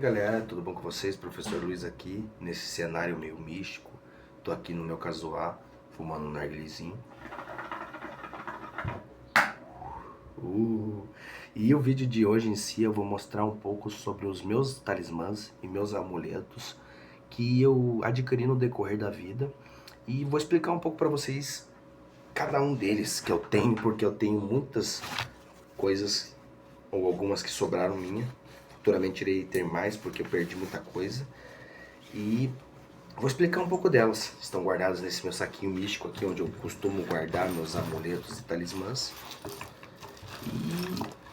Galera, tudo bom com vocês? Professor Luiz aqui, nesse cenário meio místico. Tô aqui no meu casuar, fumando um narguilezinho. E o vídeo de hoje em si eu vou mostrar um pouco sobre os meus talismãs e meus amuletos que eu adquiri no decorrer da vida. E vou explicar um pouco pra vocês cada um deles que eu tenho, porque eu tenho muitas coisas, ou algumas que sobraram minha. Futuramente irei ter mais, porque eu perdi muita coisa. E vou explicar um pouco delas. Estão guardadas nesse meu saquinho místico aqui, onde eu costumo guardar meus amuletos e talismãs.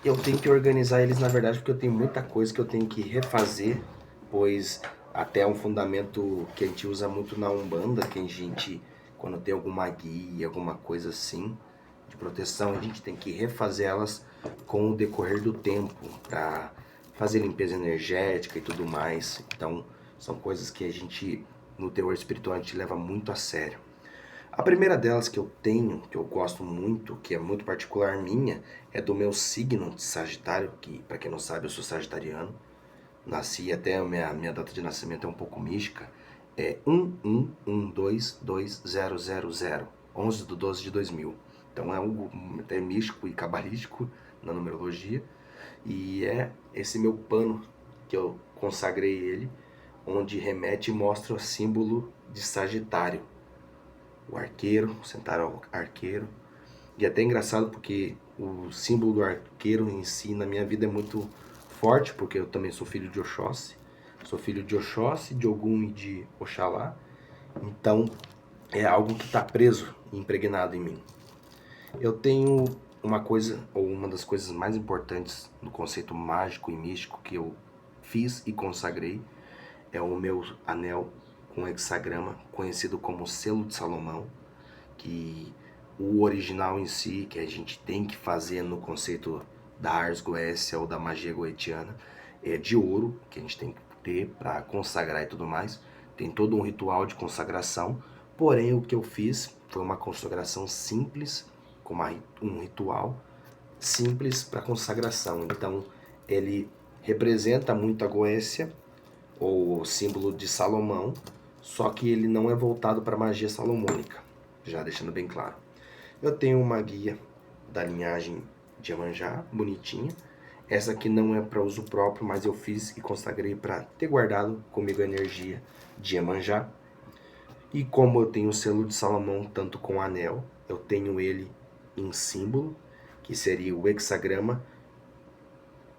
E eu tenho que organizar eles, na verdade, porque eu tenho muita coisa que eu tenho que refazer, pois até um fundamento que a gente usa muito na Umbanda, que a gente, quando tem alguma guia, alguma coisa assim, de proteção, a gente tem que refazer elas com o decorrer do tempo, para fazer limpeza energética e tudo mais. Então, são coisas que a gente, no teor espiritual, a gente leva muito a sério. A primeira delas que eu tenho, que eu gosto muito, que é muito particular minha, é do meu signo de Sagitário, que, para quem não sabe, eu sou sagitariano. Nasci, até a minha data de nascimento é um pouco mística. É 11122000, 11/12/2000. Então é algo até místico e cabalístico na numerologia. E é esse meu pano que eu consagrei ele, onde remete e mostra o símbolo de Sagitário. O arqueiro, o centauro arqueiro. E é até engraçado porque o símbolo do arqueiro em si na minha vida é muito forte, porque eu também sou filho de Oxóssi. Sou filho de Oxóssi, de Ogum e de Oxalá. Então é algo que está preso e impregnado em mim. Eu tenho uma coisa, ou uma das coisas mais importantes no conceito mágico e místico que eu fiz e consagrei, é o meu anel com hexagrama, conhecido como selo de Salomão, que o original em si, que a gente tem que fazer no conceito da Ars Goetia ou da magia goetiana, é de ouro, que a gente tem que ter para consagrar e tudo mais. Tem todo um ritual de consagração, porém o que eu fiz foi uma consagração simples, com um ritual simples para consagração. Então ele representa muito a Goécia, ou símbolo de Salomão, só que ele não é voltado para a magia salomônica, já deixando bem claro. Eu tenho uma guia da linhagem de Iemanjá, bonitinha. Essa aqui não é para uso próprio, mas eu fiz e consagrei para ter guardado comigo a energia de Iemanjá. E como eu tenho o selo de Salomão, tanto com o anel, eu tenho ele em símbolo, que seria o hexagrama,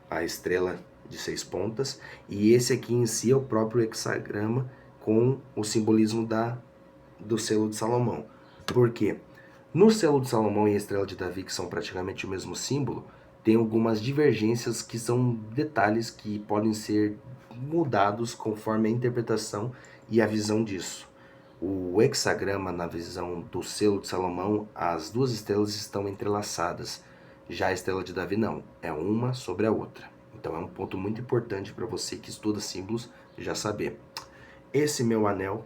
a estrela de 6 pontas, e esse aqui em si é o próprio hexagrama com o simbolismo do selo de Salomão. Por quê? No selo de Salomão e a estrela de Davi, que são praticamente o mesmo símbolo, tem algumas divergências que são detalhes que podem ser mudados conforme a interpretação e a visão disso. O hexagrama, na visão do selo de Salomão, as duas estrelas estão entrelaçadas. Já a estrela de Davi não, é uma sobre a outra. Então é um ponto muito importante para você que estuda símbolos já saber. Esse meu anel,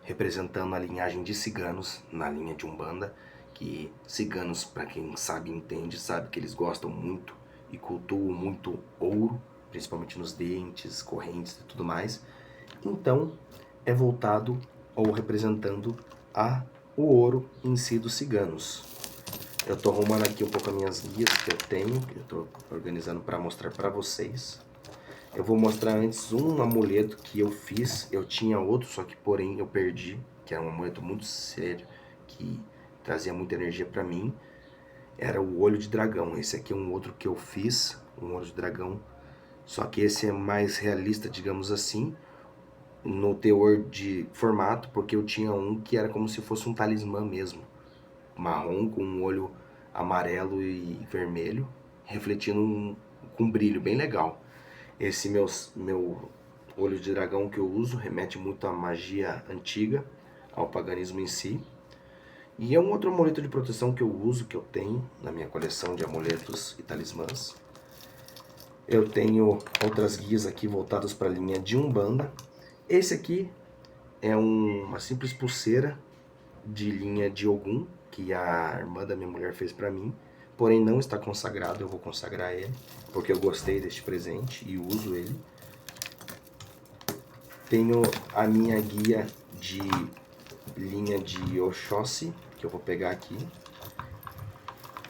representando a linhagem de ciganos, na linha de Umbanda, que ciganos, para quem sabe e entende, sabe que eles gostam muito e cultuam muito ouro, principalmente nos dentes, correntes e tudo mais. Então é voltado ou representando o ouro em si dos ciganos. Eu estou arrumando aqui um pouco as minhas guias que eu tenho, que eu estou organizando para mostrar para vocês. Eu vou mostrar antes um amuleto que eu fiz. Eu tinha outro, só que porém eu perdi, que era um amuleto muito sério, que trazia muita energia para mim. Era o olho de dragão. Esse aqui é um outro que eu fiz, um olho de dragão. Só que esse é mais realista, digamos assim, no teor de formato, porque eu tinha um que era como se fosse um talismã mesmo, marrom com um olho amarelo e vermelho, refletindo com um brilho bem legal. Esse meu olho de dragão que eu uso remete muito à magia antiga, ao paganismo em si. E é um outro amuleto de proteção que eu uso, que eu tenho na minha coleção de amuletos e talismãs. Eu tenho outras guias aqui voltadas para a linha de Umbanda. Esse aqui é uma simples pulseira de linha de Ogum, que a irmã da minha mulher fez para mim, porém não está consagrado. Eu vou consagrar ele, porque eu gostei deste presente e uso ele. Tenho a minha guia de linha de Oxóssi, que eu vou pegar aqui.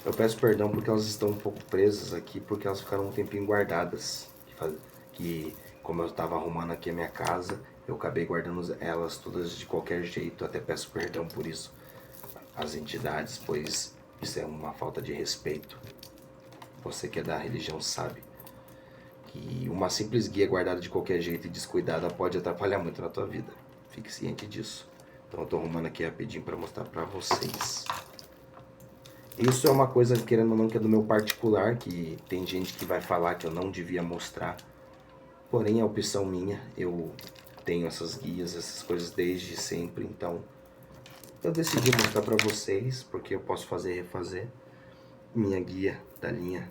Eu peço perdão porque elas estão um pouco presas aqui, porque elas ficaram um tempinho guardadas. Que como eu estava arrumando aqui a minha casa, eu acabei guardando elas todas de qualquer jeito. Até peço perdão por isso às entidades, pois isso é uma falta de respeito. Você que é da religião sabe que uma simples guia guardada de qualquer jeito e descuidada pode atrapalhar muito na tua vida. Fique ciente disso. Então eu tô arrumando aqui rapidinho para mostrar para vocês. Isso é uma coisa, querendo ou não, que é do meu particular, que tem gente que vai falar que eu não devia mostrar. Porém, é opção minha. Eu tenho essas guias, essas coisas desde sempre, então eu decidi mostrar para vocês, porque eu posso fazer e refazer. Minha guia da linha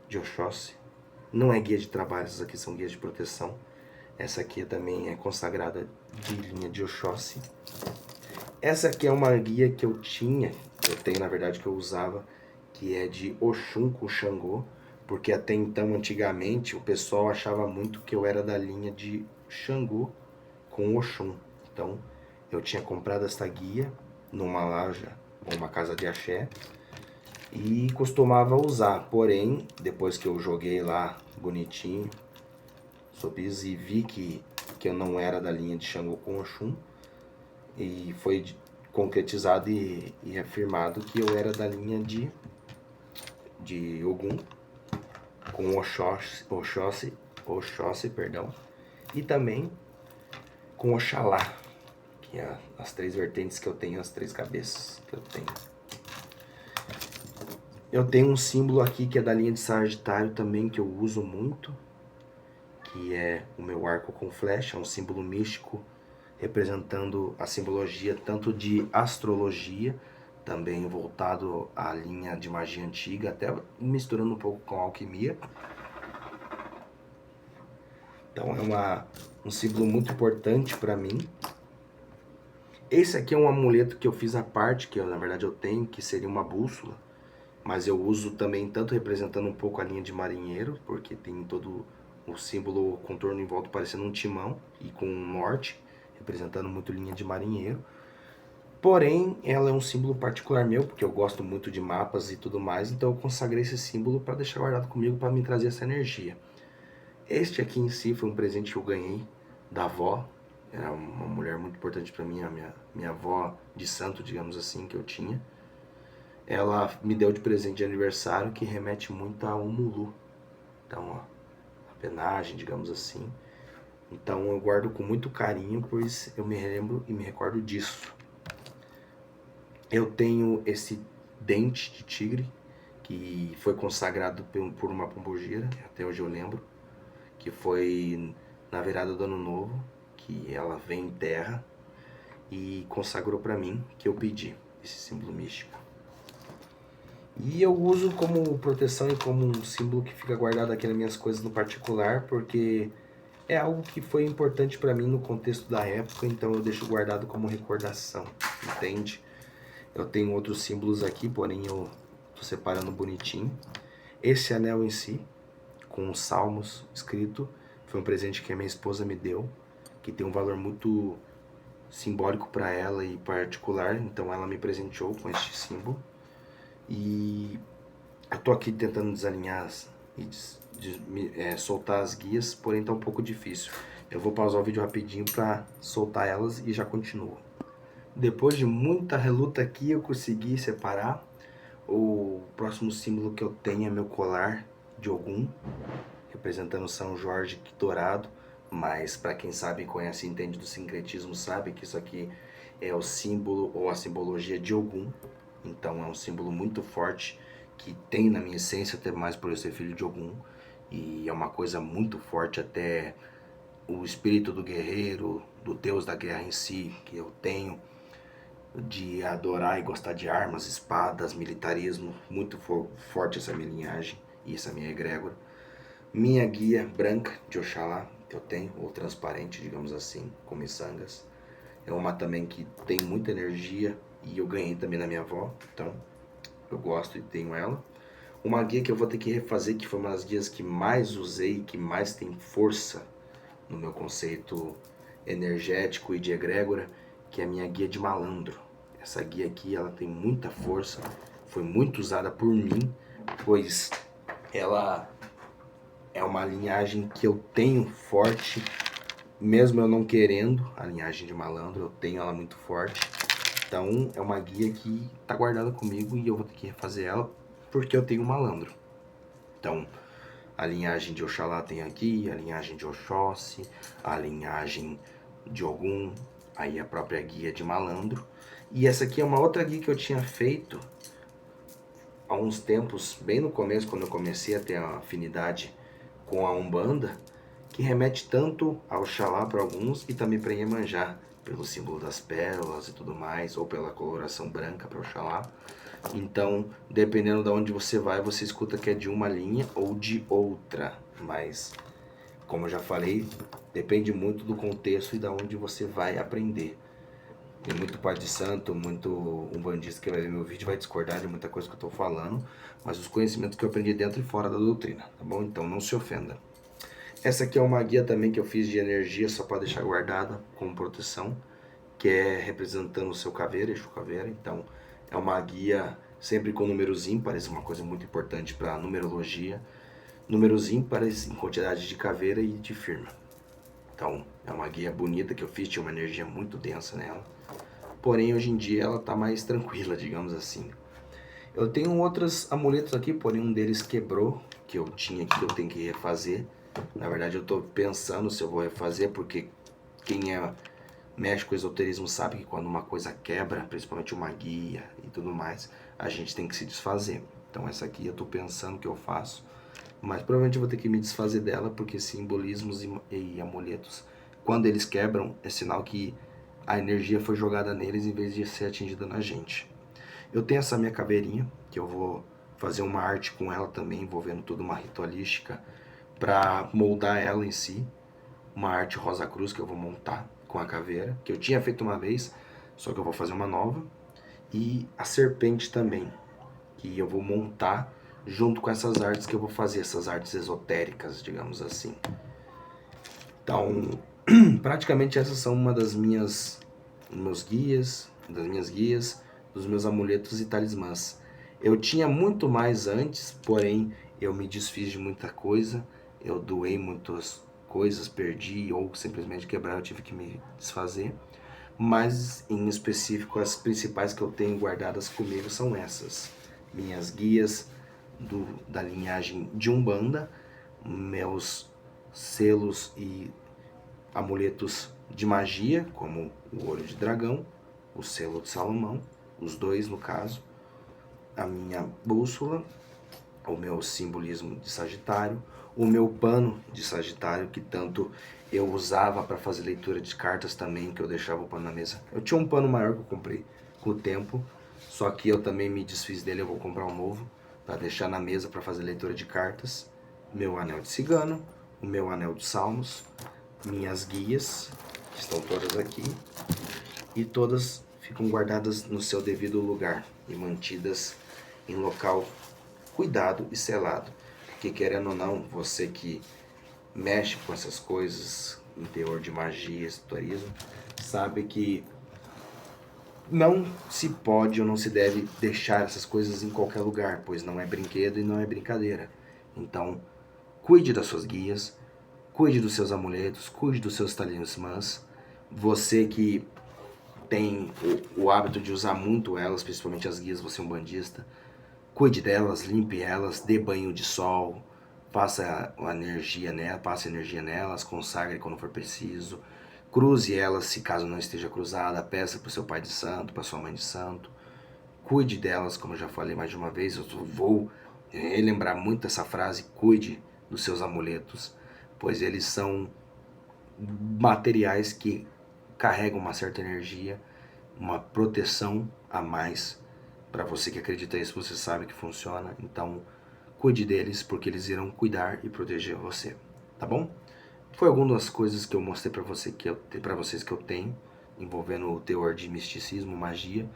de Oxóssi. Não é guia de trabalho, essas aqui são guias de proteção. Essa aqui também é consagrada de linha de Oxóssi. Essa aqui é uma guia que eu tenho na verdade que eu usava, que é de Oxum com Xangô, porque até então, antigamente, o pessoal achava muito que eu era da linha de Xangô com Oxum. Então, eu tinha comprado essa guia numa loja, ou uma casa de axé, e costumava usar. Porém, depois que eu joguei lá bonitinho, sobre isso, e vi que eu não era da linha de Xangô com Oxum, e foi concretizado e afirmado que eu era da linha de Ogum com Oxóssi, perdão, e também com Oxalá, que é as três vertentes que eu tenho, as três cabeças que eu tenho. Eu tenho um símbolo aqui que é da linha de Sagitário também, que eu uso muito, que é o meu arco com flecha, um símbolo místico representando a simbologia tanto de astrologia, também voltado à linha de magia antiga, até misturando um pouco com alquimia. Então é um símbolo muito importante para mim. Esse aqui é um amuleto que eu fiz à parte, que na verdade eu tenho, que seria uma bússola. Mas eu uso também tanto representando um pouco a linha de marinheiro, porque tem todo o símbolo, o contorno em volta parecendo um timão, e com um norte, representando muito linha de marinheiro. Porém, ela é um símbolo particular meu, porque eu gosto muito de mapas e tudo mais, então eu consagrei esse símbolo para deixar guardado comigo, para me trazer essa energia. Este aqui em si foi um presente que eu ganhei da avó. Era uma mulher muito importante para mim, a minha avó de santo, digamos assim, que eu tinha. Ela me deu de presente de aniversário, que remete muito a Umulu. Então, ó, a penagem, digamos assim. Então eu guardo com muito carinho, pois eu me lembro e me recordo disso. Eu tenho esse dente de tigre, que foi consagrado por uma pombogira, até hoje eu lembro, que foi na virada do ano novo, que ela vem em terra e consagrou para mim, que eu pedi, esse símbolo místico. E eu uso como proteção e como um símbolo que fica guardado aqui nas minhas coisas no particular, porque é algo que foi importante para mim no contexto da época, então eu deixo guardado como recordação, entende? Eu tenho outros símbolos aqui, porém eu tô separando bonitinho. Esse anel em si, com os salmos escrito, foi um presente que a minha esposa me deu, que tem um valor muito simbólico para ela e particular, então ela me presenteou com este símbolo. E eu tô aqui tentando desalinhar e soltar as guias, porém tá um pouco difícil. Eu vou pausar o vídeo rapidinho para soltar elas e já continuo. Depois de muita reluta aqui, eu consegui separar. O próximo símbolo que eu tenho é meu colar de Ogum, representando São Jorge dourado. Mas para quem sabe, conhece e entende do sincretismo, sabe que isso aqui é o símbolo ou a simbologia de Ogum. Então é um símbolo muito forte que tem na minha essência, até mais por eu ser filho de Ogum. E é uma coisa muito forte, até o espírito do guerreiro, do deus da guerra em si, que eu tenho, de adorar e gostar de armas, espadas, militarismo, muito forte essa minha linhagem e essa minha egrégora. Minha guia branca de Oxalá, que eu tenho, ou transparente, digamos assim, com miçangas. É uma também que tem muita energia e eu ganhei também da minha avó, então eu gosto e tenho ela. Uma guia que eu vou ter que refazer, que foi uma das guias que mais usei, que mais tem força no meu conceito energético e de egrégora, que é a minha guia de malandro. Essa guia aqui, ela tem muita força, foi muito usada por mim, pois ela é uma linhagem que eu tenho forte, mesmo eu não querendo a linhagem de malandro, eu tenho ela muito forte. Então é uma guia que tá guardada comigo e eu vou ter que refazer ela porque eu tenho um malandro. Então a linhagem de Oxalá tem aqui, a linhagem de Oxóssi, a linhagem de Ogum, aí a própria guia de malandro. E essa aqui é uma outra guia que eu tinha feito há uns tempos, bem no começo, quando eu comecei a ter uma afinidade com a Umbanda, que remete tanto ao Oxalá para alguns e também para Iemanjá, pelo símbolo das pérolas e tudo mais, ou pela coloração branca para Oxalá. Então, dependendo de onde você vai, você escuta que é de uma linha ou de outra, mas, como eu já falei, depende muito do contexto e de onde você vai aprender. Tem muito pai de santo, muito umbandista que vai ver meu vídeo vai discordar de muita coisa que eu estou falando, mas os conhecimentos que eu aprendi dentro e fora da doutrina, tá bom? Então não se ofenda. Essa aqui é uma guia também que eu fiz de energia, só para deixar guardada como proteção, que é representando o seu caveira, Exu Caveira. Então é uma guia sempre com números ímpares, uma coisa muito importante para numerologia. Números ímpares em quantidade de caveira e de firma. Então é uma guia bonita que eu fiz, tinha uma energia muito densa nela. Porém hoje em dia ela está mais tranquila, digamos assim. Eu tenho outros amuletos aqui, porém um deles quebrou, que eu tinha aqui, que eu tenho que refazer. Na verdade eu estou pensando se eu vou refazer, porque quem mexe com esoterismo sabe que quando uma coisa quebra, principalmente uma guia e tudo mais, a gente tem que se desfazer. Então essa aqui eu estou pensando que eu faço, mas provavelmente eu vou ter que me desfazer dela, porque simbolismos e amuletos, quando eles quebram, é sinal que a energia foi jogada neles em vez de ser atingida na gente. Eu tenho essa minha caveirinha, que eu vou fazer uma arte com ela também, envolvendo toda uma ritualística para moldar ela em si. Uma arte Rosa Cruz que eu vou montar com a caveira, que eu tinha feito uma vez, só que eu vou fazer uma nova. E a serpente também, que eu vou montar junto com essas artes que eu vou fazer, essas artes esotéricas, digamos assim. Então, praticamente essas são uma das minhas guias, dos meus amuletos e talismãs. Eu tinha muito mais antes, porém eu me desfiz de muita coisa, eu doei muitas coisas, perdi ou simplesmente quebrar, eu tive que me desfazer. Mas em específico as principais que eu tenho guardadas comigo são essas. Minhas guias da linhagem de Umbanda, meus selos e amuletos de magia, como o olho de dragão, o selo de Salomão, os dois no caso, a minha bússola, o meu simbolismo de Sagitário, o meu pano de Sagitário, que tanto eu usava para fazer leitura de cartas também, que eu deixava o pano na mesa. Eu tinha um pano maior que eu comprei com o tempo, só que eu também me desfiz dele, eu vou comprar um novo, para deixar na mesa para fazer leitura de cartas. Meu anel de cigano, o meu anel de salmos, minhas guias, que estão todas aqui, e todas ficam guardadas no seu devido lugar e mantidas em local cuidado e selado. Porque querendo ou não, você que mexe com essas coisas em teor de magia, esoterismo, sabe que não se pode ou não se deve deixar essas coisas em qualquer lugar, pois não é brinquedo e não é brincadeira. Então, cuide das suas guias, cuide dos seus amuletos, cuide dos seus talismãs. Você que tem o hábito de usar muito elas, principalmente as guias, você é um bandista, cuide delas, limpe elas, dê banho de sol, faça energia nelas, consagre quando for preciso, cruze elas se caso não esteja cruzada, peça para o seu pai de santo, para sua mãe de santo, cuide delas, como eu já falei mais de uma vez, eu vou relembrar muito essa frase, cuide dos seus amuletos, pois eles são materiais que carregam uma certa energia, uma proteção a mais. Para você que acredita nisso, você sabe que funciona. Então, cuide deles, porque eles irão cuidar e proteger você. Tá bom? Foi algumas coisas que eu mostrei para vocês que eu tenho, envolvendo o teor de misticismo, magia.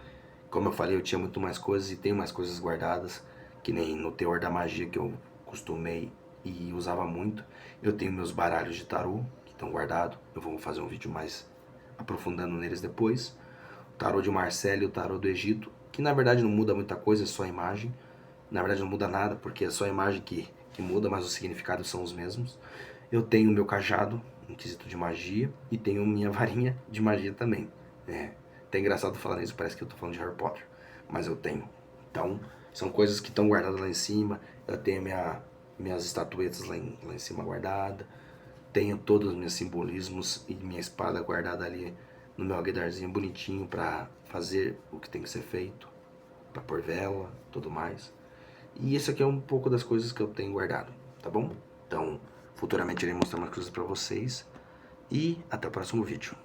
Como eu falei, eu tinha muito mais coisas e tenho mais coisas guardadas, que nem no teor da magia que eu costumei e usava muito. Eu tenho meus baralhos de tarô, que estão guardados. Eu vou fazer um vídeo mais aprofundando neles depois. O tarô de Marcelo e o tarô do Egito, que na verdade não muda muita coisa, é só a imagem. Na verdade não muda nada, porque é só a imagem que muda, mas os significados são os mesmos. Eu tenho o meu cajado, um quesito de magia, e tenho minha varinha de magia também. É até engraçado falar nisso, parece que eu tô falando de Harry Potter, mas eu tenho. Então, são coisas que estão guardadas lá em cima. Eu tenho minhas estatuetas lá em cima guardada. Tenho todos os meus simbolismos e minha espada guardada ali no meu alguidarzinho bonitinho para fazer o que tem que ser feito, para pôr vela, tudo mais. E isso aqui é um pouco das coisas que eu tenho guardado, tá bom? Então, futuramente irei mostrar umas coisas para vocês e até o próximo vídeo.